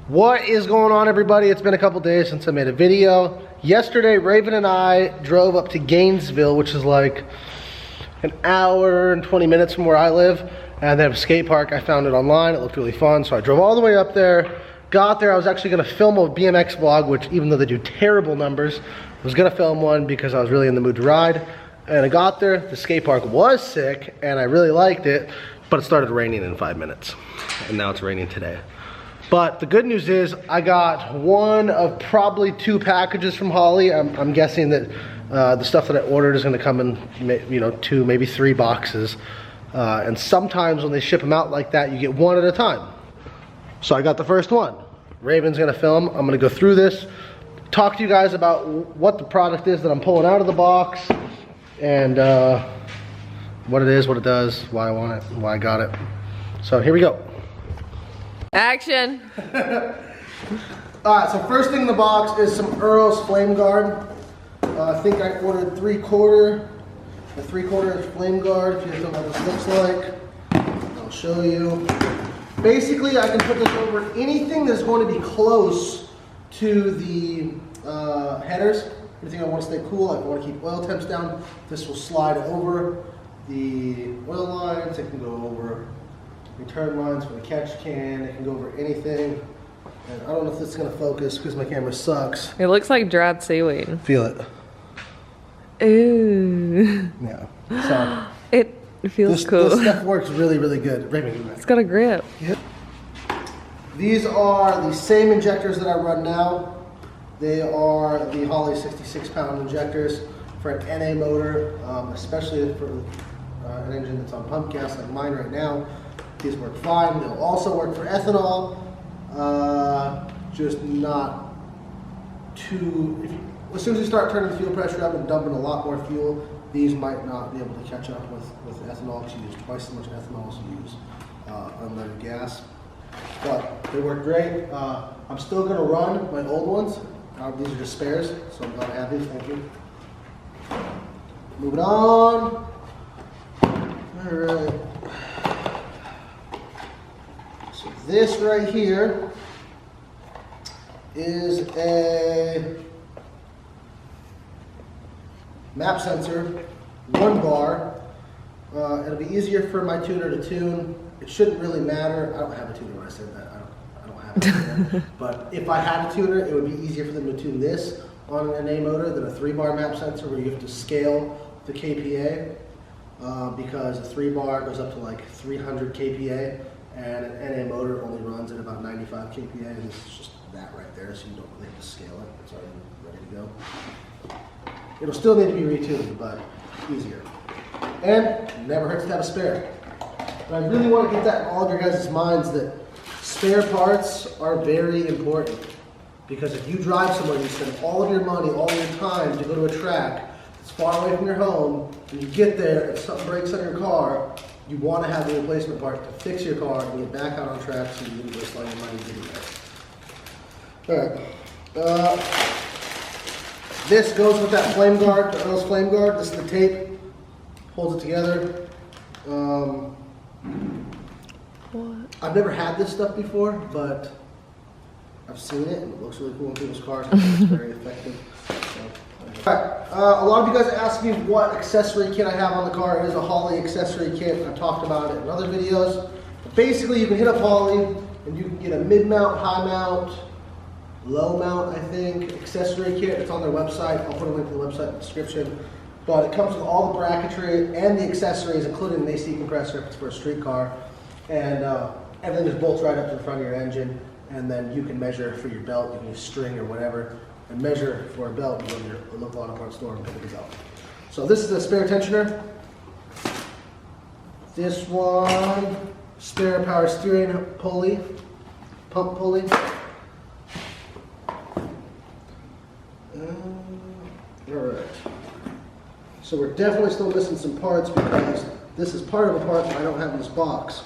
What is going on, everybody? It's been a couple days since I made a video. Yesterday, Raven and I drove up to Gainesville, which is like an hour and 20 minutes from where I live, and they have a skate park. I found it online. It looked really fun, so I drove all the way up there. Got there, I was actually going to film a BMX vlog, which even though they do terrible numbers, I was going to film one because I was really in the mood to ride. And I got there, the skate park was sick, and I really liked it, but it started raining in 5 minutes, and now it's raining today. But the good news is I got one of probably 2 packages from Holley. I'm guessing that the stuff that I ordered is going to come in, 2, maybe 3 boxes. And sometimes when they ship them out like that, you get one at a time. So I got the first one. Raven's going to film. I'm going to go through this, talk to you guys about what the product is that I'm pulling out of the box, and what it is, what it does, why I want it, why I got it. So here we go. Action! Alright, so first thing in the box is some Earl's Flame Guard. I think I ordered a 3/4 inch flame guard. If you guys don't know what this looks like, I'll show you. Basically, I can put this over anything that's going to be close to the headers. Anything I want to stay cool, I want to keep oil temps down. This will slide over the oil lines. It can go over return lines for the catch can. It can go over anything. And I don't know if this is going to focus because my camera sucks. It looks like dried seaweed. Feel it. Ooh. Yeah. So it feels cool. This stuff works really, really good. It's got a grip. Yep. These are the same injectors that I run now. They are the Holley 66-pound injectors for an NA motor, especially for an engine that's on pump gas like mine right now. These work fine. They'll also work for ethanol, just not too. As soon as you start turning the fuel pressure up and dumping a lot more fuel, these might not be able to catch up with ethanol because you use twice as much ethanol as you use unleaded gas. But they work great. I'm still going to run my old ones. These are just spares, so I'm glad I have these. Thank you. Moving on. All right. So this right here is a map sensor, 1 bar. It'll be easier for my tuner to tune. It shouldn't really matter. I don't have a tuner when I said that. I don't have a tuner. But if I had a tuner, it would be easier for them to tune this on an NA motor than a 3-bar map sensor where you have to scale the KPA because a 3-bar goes up to like 300 KPA and an NA motor only runs at about 95 KPA, and this is just that right there, so you don't really have to scale it. It's already ready to go. It'll still need to be retuned, but easier. And never hurts to have a spare. But I really want to get that in all of your guys' minds that spare parts are very important. Because if you drive somewhere, you spend all of your money, all of your time to go to a track that's far away from your home, and you get there and something breaks on your car, you want to have the replacement part to fix your car and get back out on track so you can waste all your money getting there. Alright. This goes with that flame guard, the Earl's Flame Guard. This is the tape. Holds it together. What? I've never had this stuff before, but I've seen it and it looks really cool in people's cars. I think it's very effective. So, alright, a lot of you guys asked me what accessory kit I have on the car. It is a Holley accessory kit. I've talked about it in other videos. But basically, you can hit up Holley and you can get a mid-mount, high-mount, low-mount, I think, accessory kit. It's on their website. I'll put a link to the website in the description. But it comes with all the bracketry and the accessories, including an AC compressor if it's for a street car. And everything just bolts right up to the front of your engine. And then you can measure for your belt. You can use string or whatever. And measure for a belt and go to your local auto parts store and pick a belt. So this is a spare tensioner. This one, spare power steering pulley, pump pulley. Alright. So we're definitely still missing some parts because this is part of a part that I don't have in this box.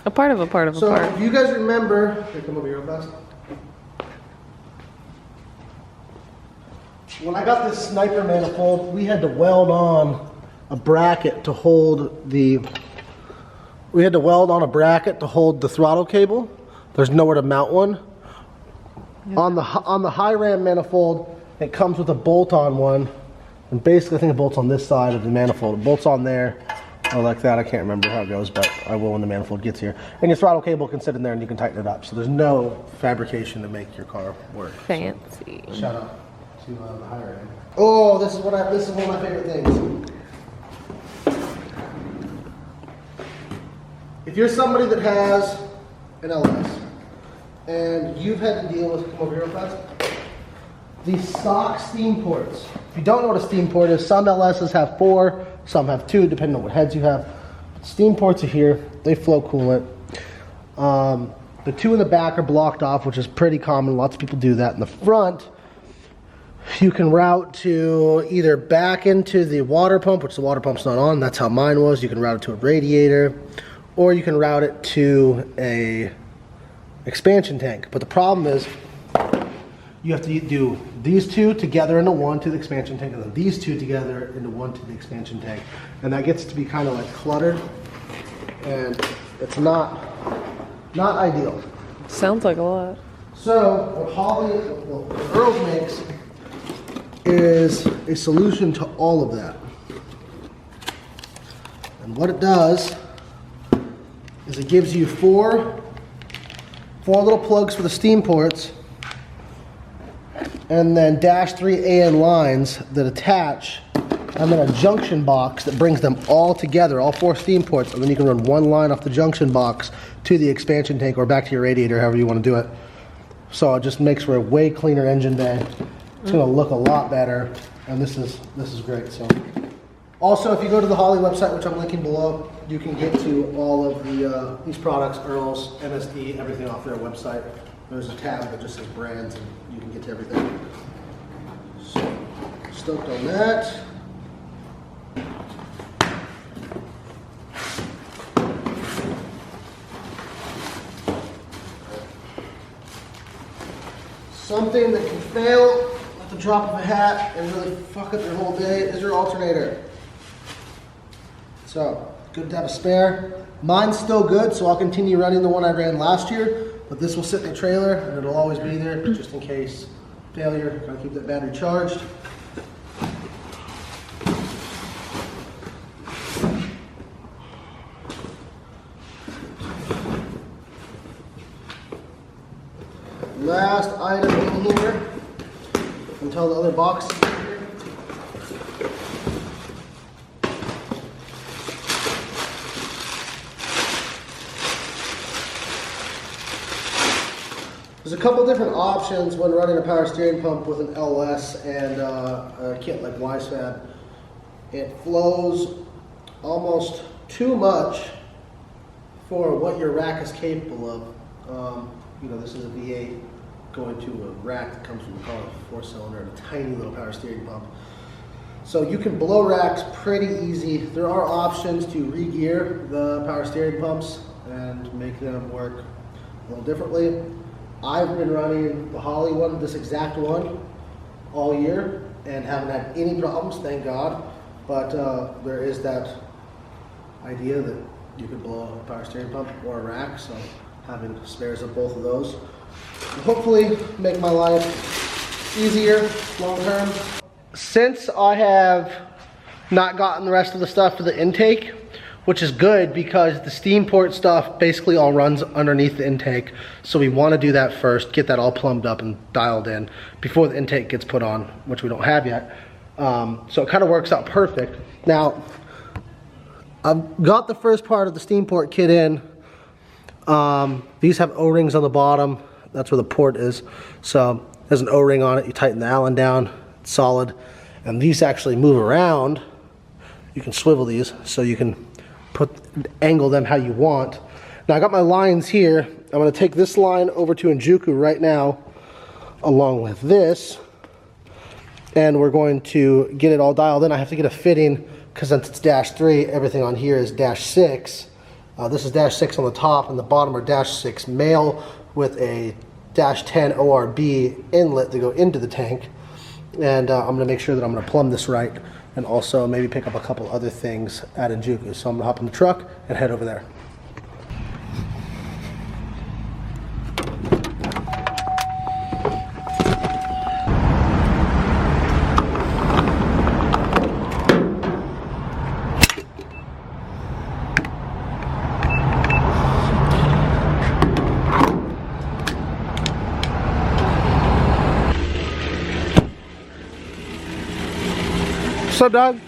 A part of a part of a part. So if you guys remember, here, come over here real fast. When I got this sniper manifold, we had to weld on a bracket to hold the throttle cable. there's nowhere to mount one. Yeah. On the high ram manifold, it comes with a bolt-on one, and basically I think it bolts on this side of the manifold. It bolts on there, or like that. I can't remember how it goes, but I will when the manifold gets here. And your throttle cable can sit in there, and you can tighten it up. So there's no fabrication to make your car work. Fancy. So, shout out to the high ram. Oh, this is one of my favorite things. If you're somebody that has an LS and you've had to deal with, come over here real fast, these stock steam ports. If you don't know what a steam port is, some LSs have 4, some have 2, depending on what heads you have. Steam ports are here, they flow coolant. The 2 in the back are blocked off, which is pretty common, lots of people do that. In the front, you can route to either back into the water pump, which the water pump's not on, that's how mine was. You can route it to a radiator, or you can route it to a expansion tank. But the problem is, you have to do these 2 together into one to the expansion tank, and then these 2 together into one to the expansion tank. And that gets to be kind of like cluttered, and it's not ideal. Sounds like a lot. So what Earls makes is a solution to all of that. And what it does is it gives you four little plugs for the steam ports, and then -3 AN lines that attach, and then a junction box that brings them all together, all 4 steam ports, and then you can run one line off the junction box to the expansion tank or back to your radiator, however you want to do it. So it just makes for a way cleaner engine bay. It's going to look a lot better, and this is great. So, also, if you go to the Holley website, which I'm linking below, you can get to all of these products, Earls, MSD, everything off their website. There's a tab that just says brands, and you can get to everything. So, stoked on that. Something that can fail at the drop of a hat and really fuck up your whole day is your alternator. So, good to have a spare. Mine's still good, so I'll continue running the one I ran last year, but this will sit in the trailer and it'll always be there just in case failure. Gotta keep that battery charged. Last item in here until the other box is in here. There's a couple different options when running a power steering pump with an LS and a kit like YSFAB. It flows almost too much for what your rack is capable of. You know, this is a V8 going to a rack that comes from a 4-cylinder and a tiny little power steering pump. So you can blow racks pretty easy. There are options to re-gear the power steering pumps and make them work a little differently. I've been running the Holley one, this exact one, all year and haven't had any problems, thank God. But there is that idea that you could blow a power steering pump or a rack, so having spares of both of those will hopefully make my life easier long term. Since I have not gotten the rest of the stuff for the intake, which is good because the steam port stuff basically all runs underneath the intake, so we want to do that first, get that all plumbed up and dialed in before the intake gets put on, which we don't have yet. So it kind of works out perfect. Now, I've got the first part of the steam port kit in. These have O-rings on the bottom. That's where the port is. So there's an O-ring on it. You tighten the Allen down, it's solid. And these actually move around. You can swivel these so you can angle them how you want. Now I got my lines here. I'm going to take this line over to enjuku right now along with this. And we're going to get it all dialed in. I have to get a fitting because since it's -3, everything on here is -6. This is -6 on the top, and the bottom are -6 male with a -10 ORB inlet to go into the tank. And I'm going to make sure that I'm going to plumb this right, and also maybe pick up a couple other things at enjuku. So I'm going to hop in the truck and head over there. What's up, dog?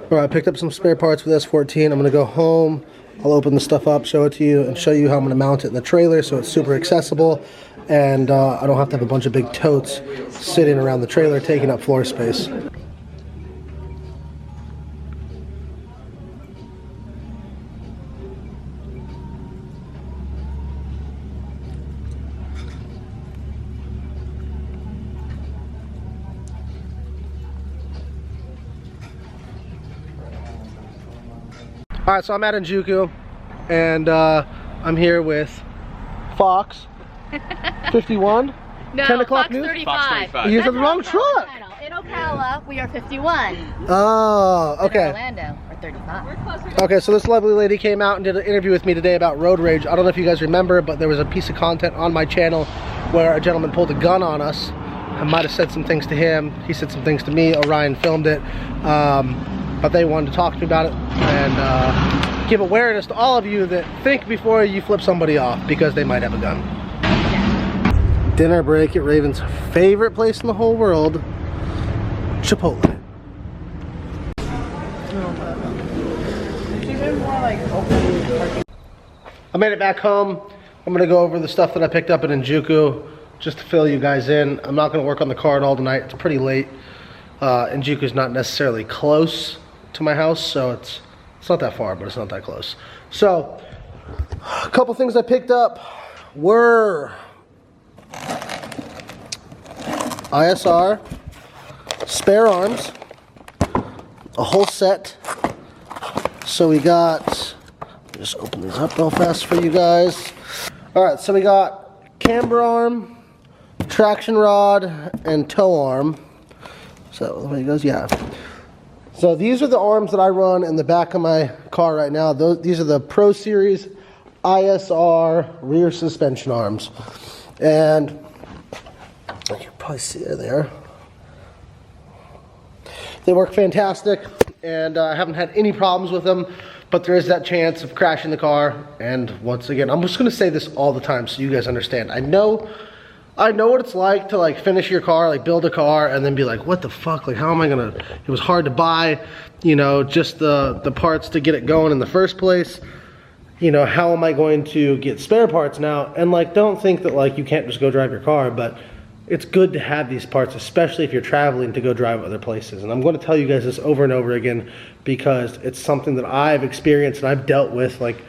Alright, I picked up some spare parts with S14. I'm going to go home. I'll open the stuff up, show it to you, and show you how I'm going to mount it in the trailer so it's super accessible. And I don't have to have a bunch of big totes sitting around the trailer taking up floor space. Alright, so I'm at Enjuku, and I'm here with Fox 51. No, 10 o'clock Fox news? 35. You used the wrong truck! In Ocala, we are 51. Oh, In okay. Orlando, we're 35. Okay, so this lovely lady came out and did an interview with me today about road rage. I don't know if you guys remember, but there was a piece of content on my channel where a gentleman pulled a gun on us. I might have said some things to him. He said some things to me. Orion filmed it. But they wanted to talk to me about it and give awareness to all of you that think before you flip somebody off because they might have a gun. Yeah. Dinner break at Raven's favorite place in the whole world, Chipotle. I made it back home. I'm gonna go over the stuff that I picked up in Enjuku just to fill you guys in. I'm not gonna work on the car all tonight. It's pretty late. Enjuku's not necessarily close to my house, so it's not that far, but it's not that close. So a couple things I picked up were ISR spare arms, a whole set. So we got, just open these up real fast for you guys. All right, so we got camber arm, traction rod, and tow arm. So the way it goes, yeah. So these are the arms that I run in the back of my car right now. These are the Pro Series ISR rear suspension arms. And you can probably see it there. They work fantastic, and I haven't had any problems with them, but there is that chance of crashing the car. And once again, I'm just gonna say this all the time so you guys understand. I know what it's like to like finish your car, like build a car and then be like, what the fuck? Like, how am I gonna, it was hard to buy, you know, just the parts to get it going in the first place. You know, how am I going to get spare parts now? And like, don't think that like you can't just go drive your car, but it's good to have these parts, especially if you're traveling to go drive other places. And I'm going to tell you guys this over and over again because it's something that I've experienced and I've dealt with, like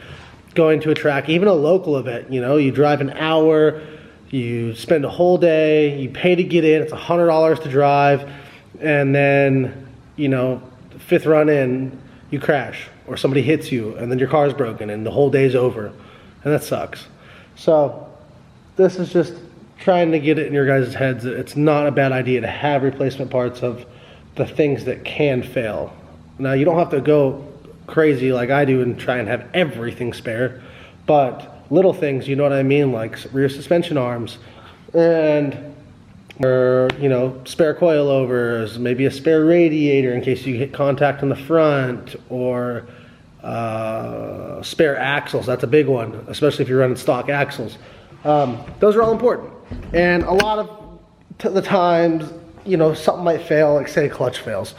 going to a track, even a local event. You know, you drive an hour, you spend a whole day, you pay to get in, it's $100 to drive, and then, you know, fifth run in, you crash, or somebody hits you, and then your car's broken, and the whole day's over, and that sucks. So, this is just trying to get it in your guys' heads that it's not a bad idea to have replacement parts of the things that can fail. Now, you don't have to go crazy like I do and try and have everything spare, but little things, you know what I mean, like rear suspension arms and, or, you know, spare coilovers, maybe a spare radiator in case you hit contact in the front, or spare axles. That's a big one, especially if you're running stock axles. Those are all important. And a lot of the times, you know, something might fail, like say a clutch fails.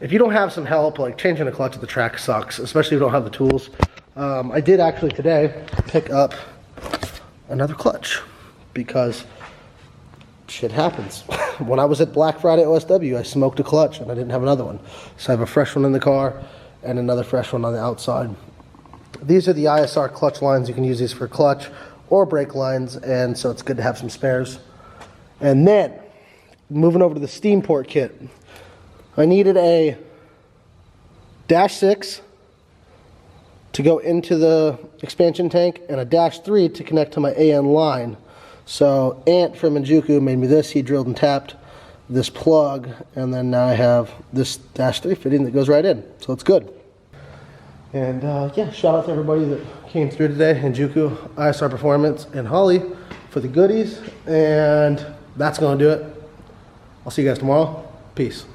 If you don't have some help, like changing a clutch at the track sucks, especially if you don't have the tools. I did actually today pick up another clutch because shit happens. When I was at Black Friday OSW, I smoked a clutch and I didn't have another one. So I have a fresh one in the car and another fresh one on the outside. These are the ISR clutch lines. You can use these for clutch or brake lines, and so it's good to have some spares. And then, moving over to the steam port kit, I needed a -6 to go into the expansion tank and a -3 to connect to my AN line. So Ant from Enjuku made me this. He drilled and tapped this plug, and then now I have this -3 fitting that goes right in. So it's good. And yeah, shout out to everybody that came through today, Enjuku, ISR Performance, and Holley for the goodies. And that's gonna do it. I'll see you guys tomorrow. Peace.